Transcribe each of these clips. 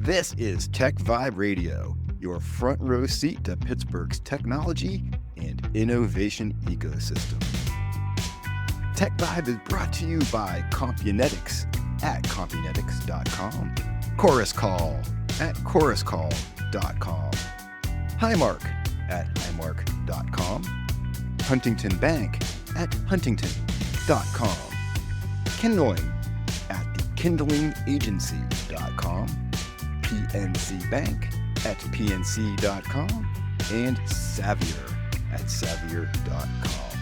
This is TechVibe Radio, your front row seat to Pittsburgh's technology and innovation ecosystem. TechVibe is brought to you by Compunetics at Compunetics.com, Chorus Call at ChorusCall.com, Highmark at Highmark.com, Huntington Bank at Huntington.com, Kindling at thekindlingagency.com, PNC Bank at PNC.com, and Savier at Savier.com.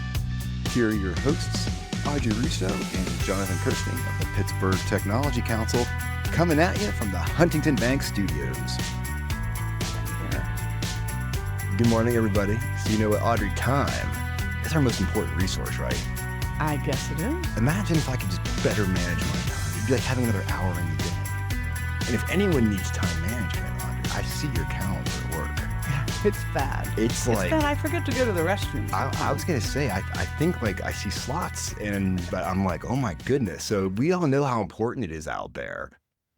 Here are your hosts, Audrey Russo and Jonathan Kirstning of the Pittsburgh Technology Council, coming at you from the Huntington Bank Studios. Good morning, everybody. So you know what, Audrey, time is our most important resource, right? I guess it is. Imagine if I could just better manage my time. It'd be like having another hour in the day. And if anyone needs time management, Audrey, I see your calendar at work. Yeah, it's bad. It's like bad. I forget to go to the restroom. I was gonna say I think like I see slots, but I'm like, oh my goodness. So we all know how important it is out there.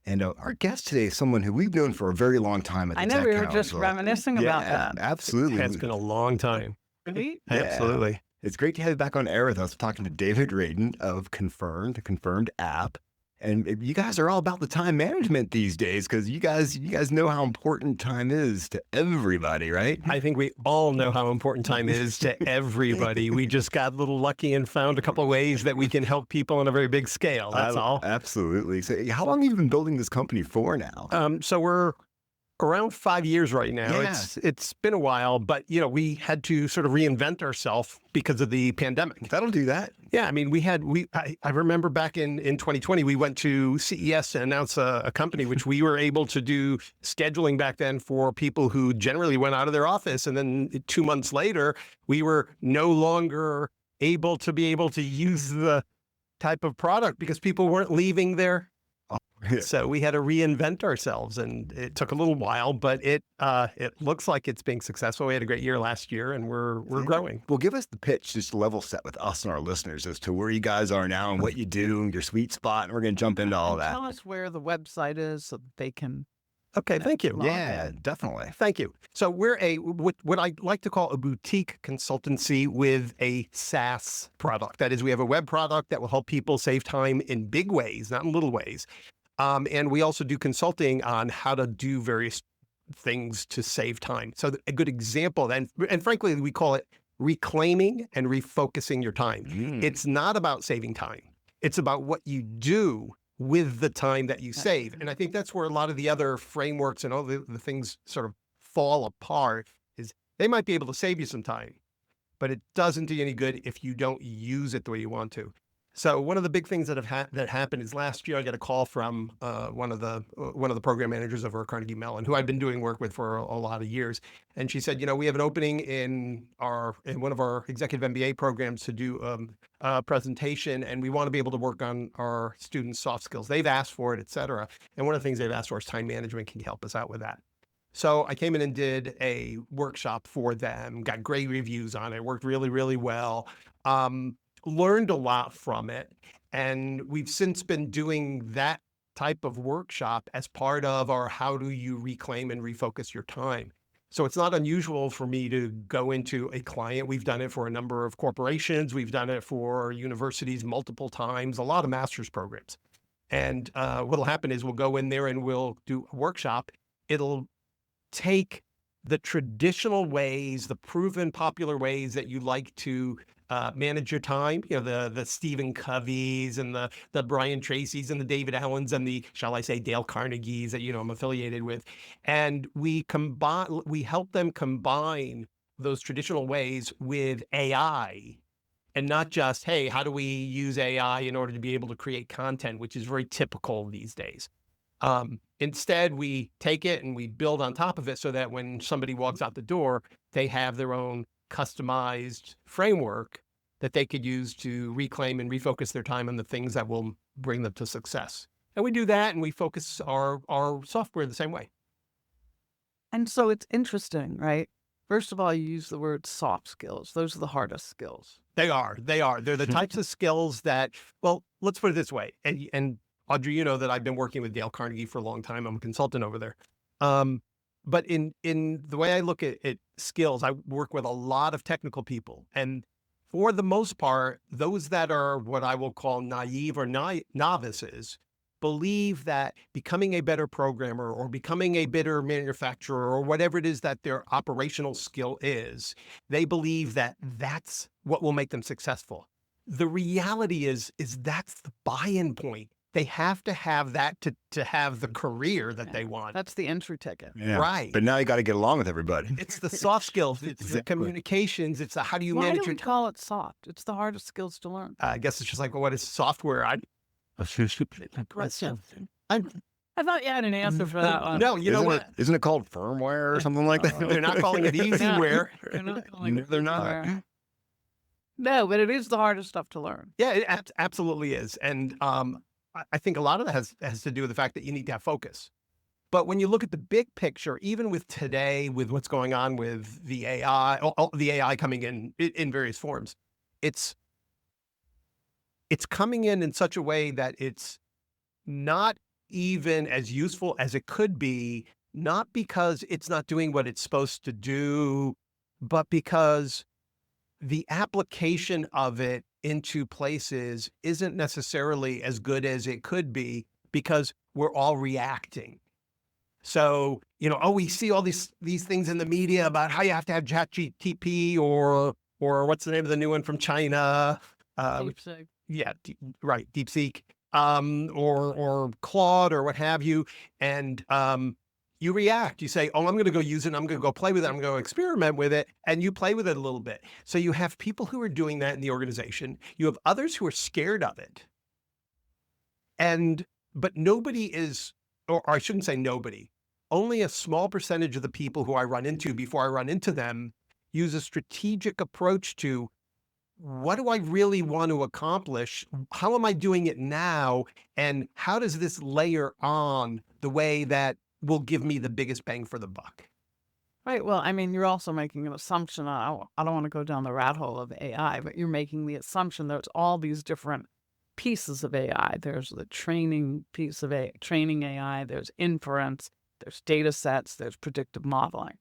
And our guest today is someone who we've known for a very long time at the I know Tech we were Council. just reminiscing about that. Absolutely. It's been a long time. Really? Yeah. Absolutely. It's great to have you back on air with us. We're talking to David Radin of Confirmed, the Confirmed app. And you guys are all about the time management these days because you guys know how important time is to everybody, right? I think we all know how important time is to everybody. We just got a little lucky and found a couple of ways that we can help people on a very big scale. That's all. Absolutely. So how long have you been building this company for now? So we're around 5 years right now. Yeah. It's been a while, but we had to sort of reinvent ourselves because of the pandemic. That'll do that. Yeah, I mean, I remember back in 2020, we went to CES to announce a company, which we were able to do scheduling back then for people who generally went out of their office. And then 2 months later, we were no longer able to use the type of product because people weren't leaving their. Yeah. So we had to reinvent ourselves, and it took a little while, but it looks like it's being successful. We had a great year last year, and we're growing. Well, give us the pitch, just level set with us and our listeners as to where you guys are now and what you do and your sweet spot, and we're going to jump into all that. Tell us where the website is so that they can. Okay, thank you. Yeah, definitely. Thank you. So we're what I like to call a boutique consultancy with a SaaS product. That is, we have a web product that will help people save time in big ways, not in little ways. And we also do consulting on how to do various things to save time. So a good example, and frankly, we call it reclaiming and refocusing your time. It's not about saving time. It's about what you do with the time that you save. And I think that's where a lot of the other frameworks and all the things sort of fall apart, is they might be able to save you some time, but it doesn't do you any good if you don't use it the way you want to. So one of the big things that happened is last year I got a call from one of the program managers over at Carnegie Mellon, who I've been doing work with for a lot of years, and she said, we have an opening in one of our executive MBA programs to do a presentation, and we want to be able to work on our students' soft skills. They've asked for it, et cetera, and one of the things they've asked for is time management. Can you help us out with that? So I came in and did a workshop for them, got great reviews on it, worked really, really well. Learned a lot from it. And we've since been doing that type of workshop as part of our how do you reclaim and refocus your time. So it's not unusual for me to go into a client. We've done it for a number of corporations. We've done it for universities multiple times, a lot of master's programs. And what'll happen is we'll go in there and we'll do a workshop. It'll take the traditional ways, the proven popular ways that you like to manage your time, the Stephen Coveys and the Brian Tracys and the David Allens and the, shall I say, Dale Carnegies that, I'm affiliated with. And we help them combine those traditional ways with AI, and not just, hey, how do we use AI in order to be able to create content, which is very typical these days. Instead, we take it and we build on top of it so that when somebody walks out the door, they have their own customized framework that they could use to reclaim and refocus their time on the things that will bring them to success. And we do that, and we focus our software the same way. And so it's interesting, right? First of all, you use the word soft skills. Those are the hardest skills. They are. They're the types of skills that, well, let's put it this way. And Audrey, you know that I've been working with Dale Carnegie for a long time. I'm a consultant over there. But in the way I look at skills, I work with a lot of technical people. And for the most part, those that are what I will call naive or novices believe that becoming a better programmer or becoming a better manufacturer or whatever it is that their operational skill is, they believe that that's what will make them successful. The reality is that's the buy-in point. They have to have that to have the career that they want. That's the entry ticket. Yeah. Right. But now you got to get along with everybody. It's the soft skills. It's the communications. It's the how do you Why manage do your we call it soft? It's the hardest skills to learn. I guess it's just like, well, what is software? I thought you had an answer for that one. No, you know what? Isn't it called firmware or something like that? They're not calling it easyware. They're not calling it They're not. firmware. No, but it is the hardest stuff to learn. Yeah, it absolutely is. And I think a lot of that has to do with the fact that you need to have focus. But when you look at the big picture, even with today, with what's going on with the AI, the AI coming in various forms, it's coming in such a way that it's not even as useful as it could be, not because it's not doing what it's supposed to do, but because the application of it into places isn't necessarily as good as it could be because we're all reacting. So, we see all these things in the media about how you have to have ChatGPT or what's the name of the new one from China? DeepSeek. Yeah, right, DeepSeek, or Claude or what have you. And you react, you say, oh, I'm going to go use it. I'm going to go play with it. I'm going to go experiment with it. And you play with it a little bit. So you have people who are doing that in the organization. You have others who are scared of it. But nobody is, or I shouldn't say nobody, only a small percentage of the people who I run into before I run into them use a strategic approach to what do I really want to accomplish? How am I doing it now? And how does this layer on the way that will give me the biggest bang for the buck? Right. Well, I mean, you're also making an assumption. I don't want to go down the rat hole of AI, but you're making the assumption there's all these different pieces of AI. There's the training piece of training AI. There's inference. There's data sets. There's predictive modeling.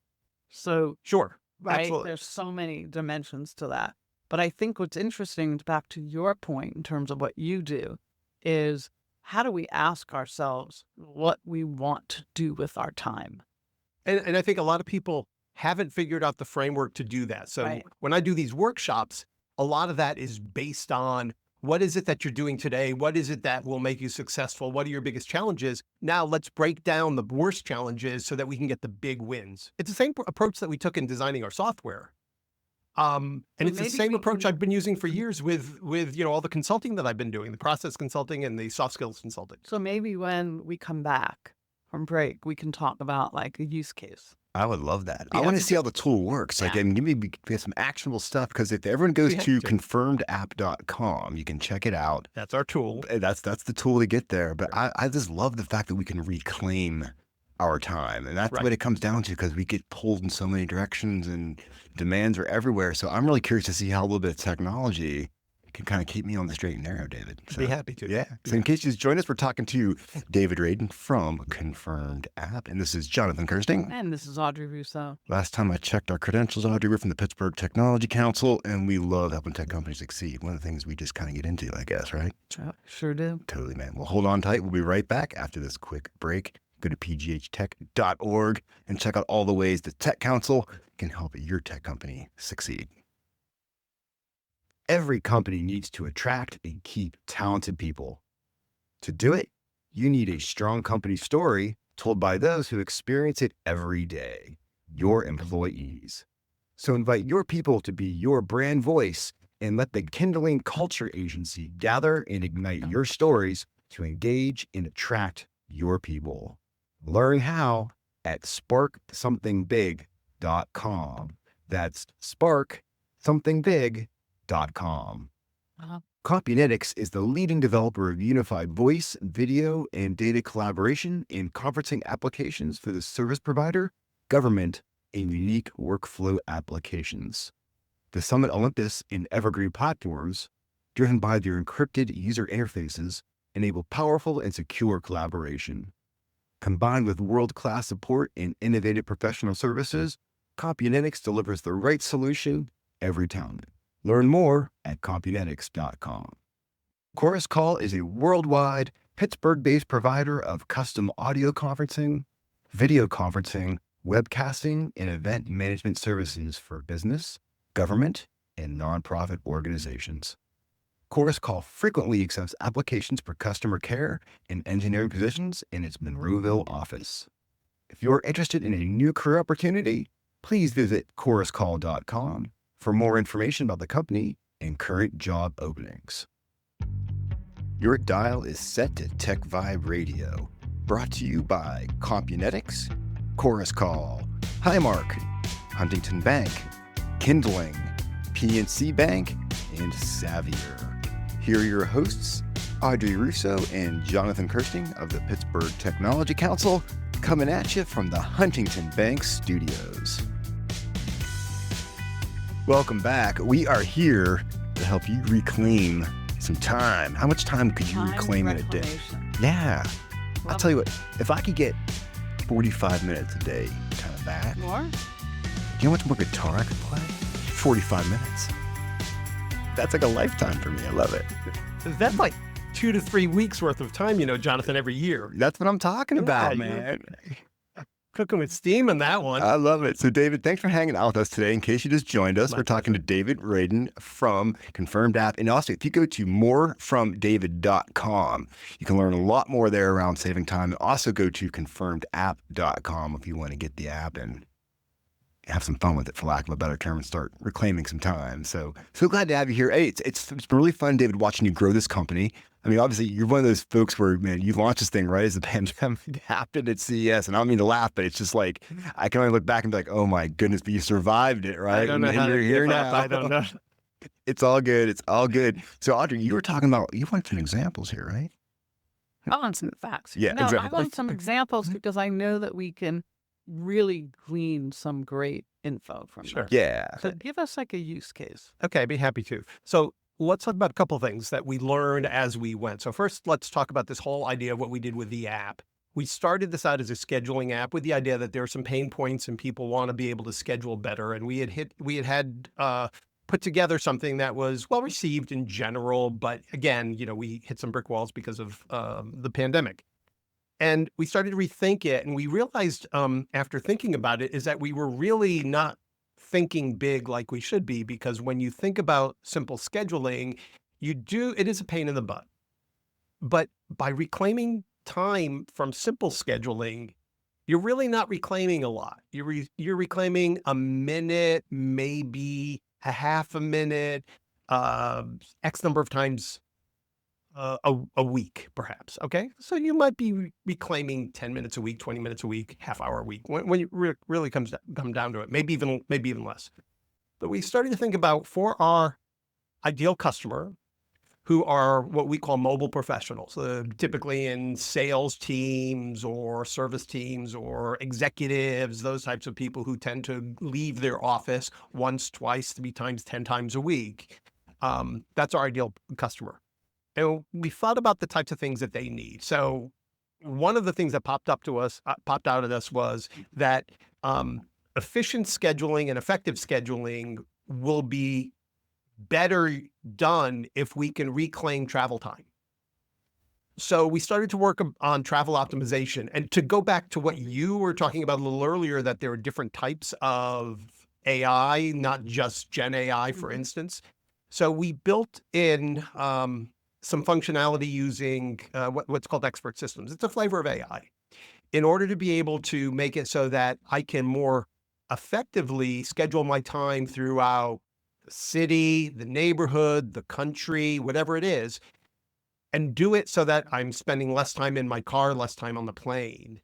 So, sure, right, absolutely. There's so many dimensions to that. But I think what's interesting, back to your point in terms of what you do, is how do we ask ourselves what we want to do with our time? And I think a lot of people haven't figured out the framework to do that. So when I do these workshops, a lot of that is based on what is it that you're doing today? What is it that will make you successful? What are your biggest challenges? Now let's break down the worst challenges so that we can get the big wins. It's the same approach that we took in designing our software. And it's the same approach I've been using for years with all the consulting that I've been doing, the process consulting and the soft skills consulting. So maybe when we come back from break, we can talk about like a use case. I would love that. Yeah. I want to see how the tool works. Like, and give me some actionable stuff, because if everyone goes to confirmedapp.com, you can check it out. That's our tool. That's the tool to get there. But I just love the fact that we can reclaim our time. And that's what it comes down to, because we get pulled in so many directions and demands are everywhere. So I'm really curious to see how a little bit of technology can kind of keep me on the straight and narrow, David. So, be happy to. Yeah. So in case you just joined us, we're talking to David Radin from Confirmed App. And this is Jonathan Kirsting. And this is Audrey Rousseau. Last time I checked our credentials, Audrey, we're from the Pittsburgh Technology Council, and we love helping tech companies succeed. One of the things we just kind of get into, I guess, right? Sure do. Totally, man. Well, hold on tight. We'll be right back after this quick break. Go to pghtech.org and check out all the ways the Tech Council can help your tech company succeed. Every company needs to attract and keep talented people. To do it, you need a strong company story told by those who experience it every day, your employees. So invite your people to be your brand voice and let the Kindling Culture Agency gather and ignite your stories to engage and attract your people. Learn how at sparksomething.big.com. That's sparksomething.big.com. Compunetics is the leading developer of unified voice, video, and data collaboration and conferencing applications for the service provider, government, and unique workflow applications. The Summit Olympus and Evergreen platforms, driven by their encrypted user interfaces, enable powerful and secure collaboration. Combined with world-class support and innovative professional services, Compunetics delivers the right solution every time. Learn more at Compunetics.com. Chorus Call is a worldwide, Pittsburgh-based provider of custom audio conferencing, video conferencing, webcasting, and event management services for business, government, and nonprofit organizations. Chorus Call frequently accepts applications for customer care and engineering positions in its Monroeville office. If you're interested in a new career opportunity, please visit choruscall.com for more information about the company and current job openings. Your dial is set to TechVibe Radio, brought to you by Compunetics, Chorus Call, Highmark, Huntington Bank, Kindling, PNC Bank, and Xavier. Here are your hosts, Audrey Russo and Jonathan Kirsting of the Pittsburgh Technology Council, coming at you from the Huntington Bank studios. Welcome back. We are here to help you reclaim some time. How much time could you reclaim in a day? Yeah. I'll tell you what, if I could get 45 minutes a day kind of back. More? Do you know how much more guitar I could play? 45 minutes. That's like a lifetime for me. I love it. That's like 2 to 3 weeks worth of time, Jonathan, every year. That's what I'm talking about, Yeah, man. Cooking with steam in that one. I love it. So, David, thanks for hanging out with us today. In case you just joined us, we're talking to David Radin from Confirmed App. And also, if you go to morefromdavid.com, you can learn a lot more there around saving time. And also go to confirmedapp.com if you want to get the app and have some fun with it, for lack of a better term, and start reclaiming some time. So glad to have you here. Hey, it's been really fun, David, watching you grow this company. I mean, obviously, you're one of those folks where, man, you launched this thing right as the pandemic happened at CES. And I don't mean to laugh, but it's just like, I can only look back and be like, oh my goodness, but you survived it, right? I don't know how you're to here give now. up. I don't know. It's all good. It's all good. So, Audrey, you were talking about, you want some examples here, right? I want some facts. Yeah, no, exactly. I want some examples because I know that we can really glean some great info from Sure. them. Yeah. So give us like a use case. Okay, I'd be happy to. So let's talk about a couple of things that we learned as we went. So first, let's talk about this whole idea of what we did with the app. We started this out as a scheduling app with the idea that there are some pain points and people want to be able to schedule better. And we had put together something that was well received in general, but again, we hit some brick walls because of the pandemic. And we started to rethink it, and we realized after thinking about it is that we were really not thinking big like we should be, because when you think about simple scheduling, it is a pain in the butt. But by reclaiming time from simple scheduling, you're really not reclaiming a lot. You're reclaiming a minute, maybe a half a minute, X number of times a week, perhaps. Okay. So you might be reclaiming 10 minutes a week, 20 minutes a week, half hour a week, when it really come down to it, maybe even less. But we started to think about, for our ideal customer, who are what we call mobile professionals, typically in sales teams or service teams or executives, those types of people who tend to leave their office once, twice, 3 times, 10 times a week. That's our ideal customer. And we thought about the types of things that they need. So one of the things that popped out at us was that efficient scheduling and effective scheduling will be better done if we can reclaim travel time. So we started to work on travel optimization. And to go back to what you were talking about a little earlier, that there are different types of AI, not just Gen AI, for instance. So we built in some functionality using what's called expert systems. It's a flavor of AI, in order to be able to make it so that I can more effectively schedule my time throughout the city, the neighborhood, the country, whatever it is, and do it so that I'm spending less time in my car, less time on the plane,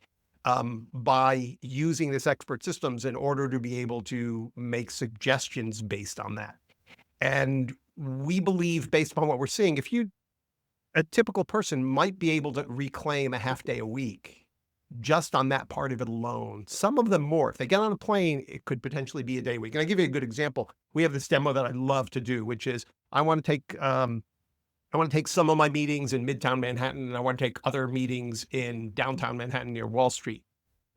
by using this expert systems in order to be able to make suggestions based on that. And we believe, based upon what we're seeing, a typical person might be able to reclaim a half day a week just on that part of it alone. Some of them more. If they get on a plane, it could potentially be a day a week. And I'll give you a good example. We have this demo that I love to do, which is I want to take I want to take some of my meetings in Midtown Manhattan, and I want to take other meetings in downtown Manhattan near Wall Street.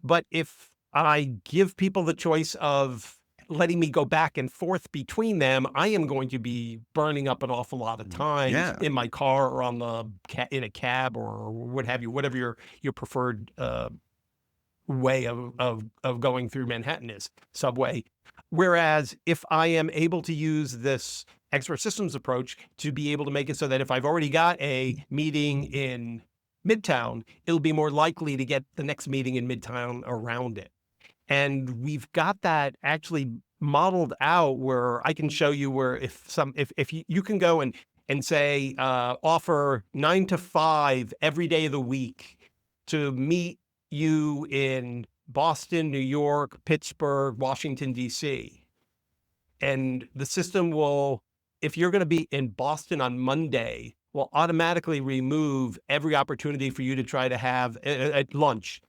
But if I give people the choice of letting me go back and forth between them, I am going to be burning up an awful lot of time Yeah. in my car or in a cab or what have you, whatever your preferred way of going through Manhattan is, subway. Whereas if I am able to use this expert systems approach to be able to make it so that if I've already got a meeting in Midtown, it'll be more likely to get the next meeting in Midtown around it. And we've got that actually modeled out where I can show you where if you can go and say, offer 9 to 5 every day of the week to meet you in Boston, New York, Pittsburgh, Washington, D.C. And the system will, if you're going to be in Boston on Monday, will automatically remove every opportunity for you to try to have at lunch,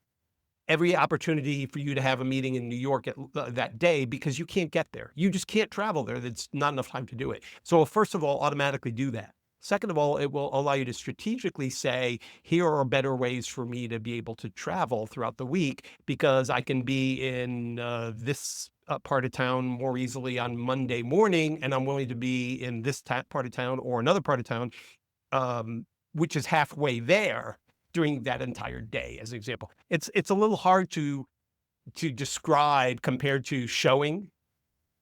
every opportunity for you to have a meeting in New York that day, because you can't get there. You just can't travel there. That's not enough time to do it. So first of all, automatically do that. Second of all, it will allow you to strategically say, here are better ways for me to be able to travel throughout the week, because I can be in this part of town more easily on Monday morning, and I'm willing to be in this part of town or another part of town, which is halfway there during that entire day, as an example. It's a little hard to describe compared to showing,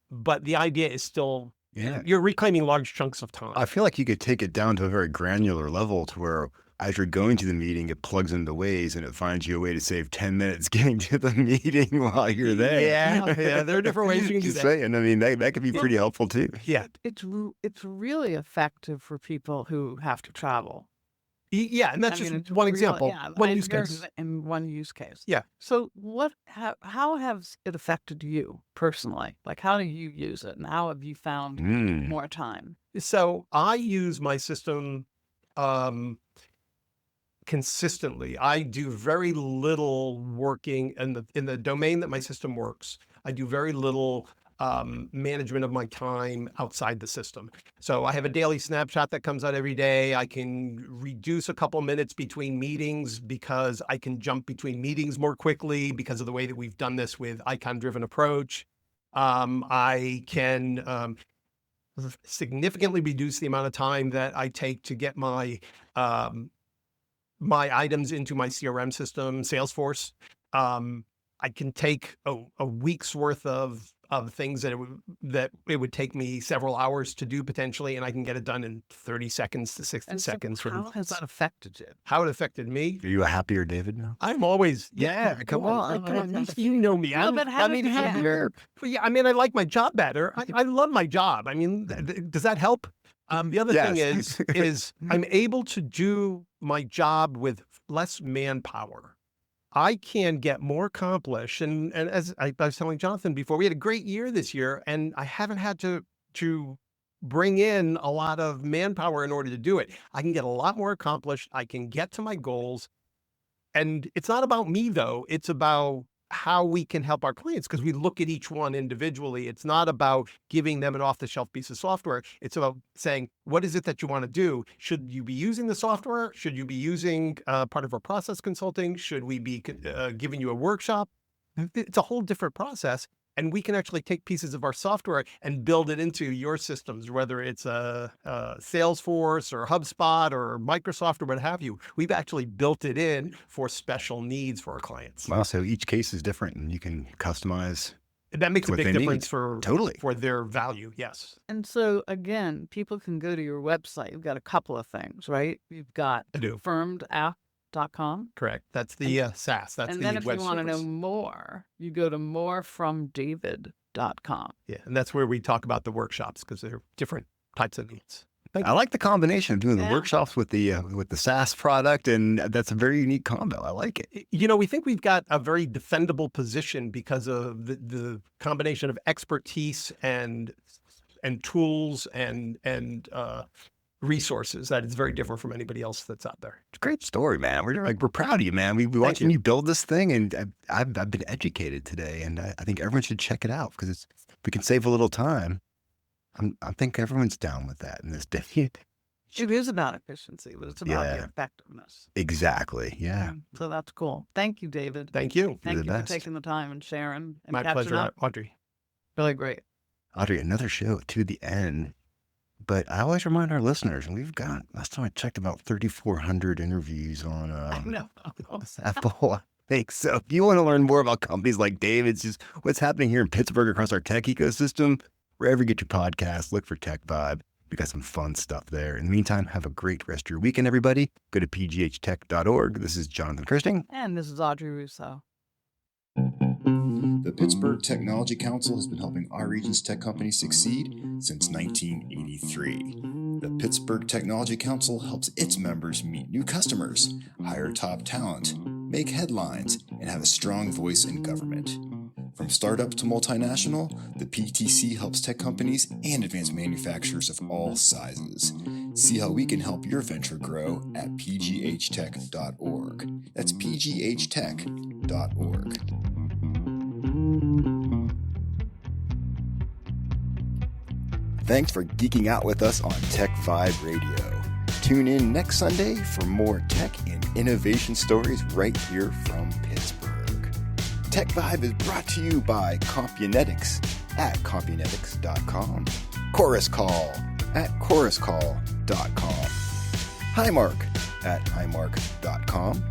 but the idea is still, you're reclaiming large chunks of time. I feel like you could take it down to a very granular level to where as you're going to the meeting, it plugs into Waze and it finds you a way to save 10 minutes getting to the meeting while you're there. Yeah, there are different ways you can do Just that. saying, I mean, that could be pretty helpful too. Yeah. It's really effective for people who have to travel. Yeah, and that's I mean, just it's one really- example, yeah, one I use hear case. in one use case. Yeah. So how has it affected you personally? Like, how do you use it, and how have you found more time? So I use my system consistently. I do very little working in the domain that my system works. I do very little management of my time outside the system. So I have a daily snapshot that comes out every day. I can reduce a couple minutes between meetings because I can jump between meetings more quickly because of the way that we've done this with icon-driven approach. I can significantly reduce the amount of time that I take to get my my items into my CRM system, Salesforce. I can take a week's worth of things that it would take me several hours to do potentially, and I can get it done in 30 seconds to 60 seconds. How has that affected you? How it affected me? Are you a happier David now? I'm always, Come on. you know me. No, but how did you- I mean, I like my job better. I love my job. I mean, does that help? The other thing is I'm able to do my job with less manpower. I can get more accomplished. And as I was telling Jonathan before, we had a great year this year, and I haven't had to bring in a lot of manpower in order to do it. I can get a lot more accomplished. I can get to my goals. And it's not about me, though. It's about how we can help our clients, because we look at each one individually. It's not about giving them an off-the-shelf piece of software. It's about saying, what is it that you want to do? Should you be using the software? Should you be using part of our process consulting? Should we be giving you a workshop? It's a whole different process. And we can actually take pieces of our software and build it into your systems, whether it's a Salesforce or HubSpot or Microsoft or what have you. We've actually built it in for special needs for our clients. Wow, so each case is different and you can customize. That makes a what big they difference need. for their value. Yes. And so again, people can go to your website. You've got a couple of things, right? You've got I do. confirmedapp.com. Correct. That's the SaaS. That's and the then if web you want to know service. more, you go to morefromdavid.com. Yeah, and that's where we talk about the workshops, because they're different types of needs. I like the combination of doing the Yeah. workshops with the SaaS product, and that's a very unique combo. I like it. You know, we think we've got a very defendable position because of the combination of expertise and tools and resources that is very different from anybody else that's out there. It's a great story, man. We're proud of you, man. We watching you build this thing, and I've been educated today, and I think everyone should check it out because we can save a little time. I think everyone's down with that in this day. It is about efficiency, but it's about the Yeah. effectiveness. Exactly. Yeah. So that's cool. Thank you, David. Thank you. Thank the you for best. taking the time and sharing and My catching pleasure, up. Audrey. Really great. Audrey, another show to the end. But I always remind our listeners, we've got, last time I checked, about 3,400 interviews on No. Apple. I think so. If you want to learn more about companies like David's, just what's happening here in Pittsburgh across our tech ecosystem, wherever you get your podcasts, look for TechVibe. We got some fun stuff there. In the meantime, have a great rest of your weekend, everybody. Go to pghtech.org. This is Jonathan Kirsting. And this is Audrey Russo. The Pittsburgh Technology Council has been helping our region's tech companies succeed since 1983. The Pittsburgh Technology Council helps its members meet new customers, hire top talent, make headlines, and have a strong voice in government. From startup to multinational, the PTC helps tech companies and advanced manufacturers of all sizes. See how we can help your venture grow at pghtech.org. That's pghtech.org. Thanks for geeking out with us on TechVibe Radio. Tune in next Sunday for more tech and innovation stories right here from Pittsburgh. TechVibe is brought to you by Compunetics at Compunetics.com, Chorus Call at ChorusCall.com, Highmark at Highmark.com,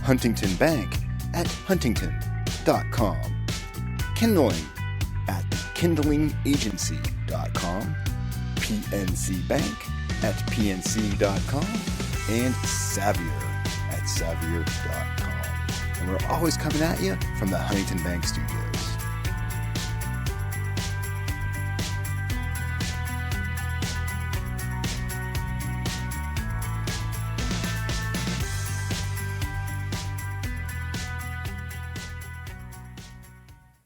Huntington Bank at Huntington.com, Kindling at KindlingAgency.com, PNC Bank at PNC.com, and Xavier at Xavier.com. And we're always coming at you from the Huntington Bank Studios.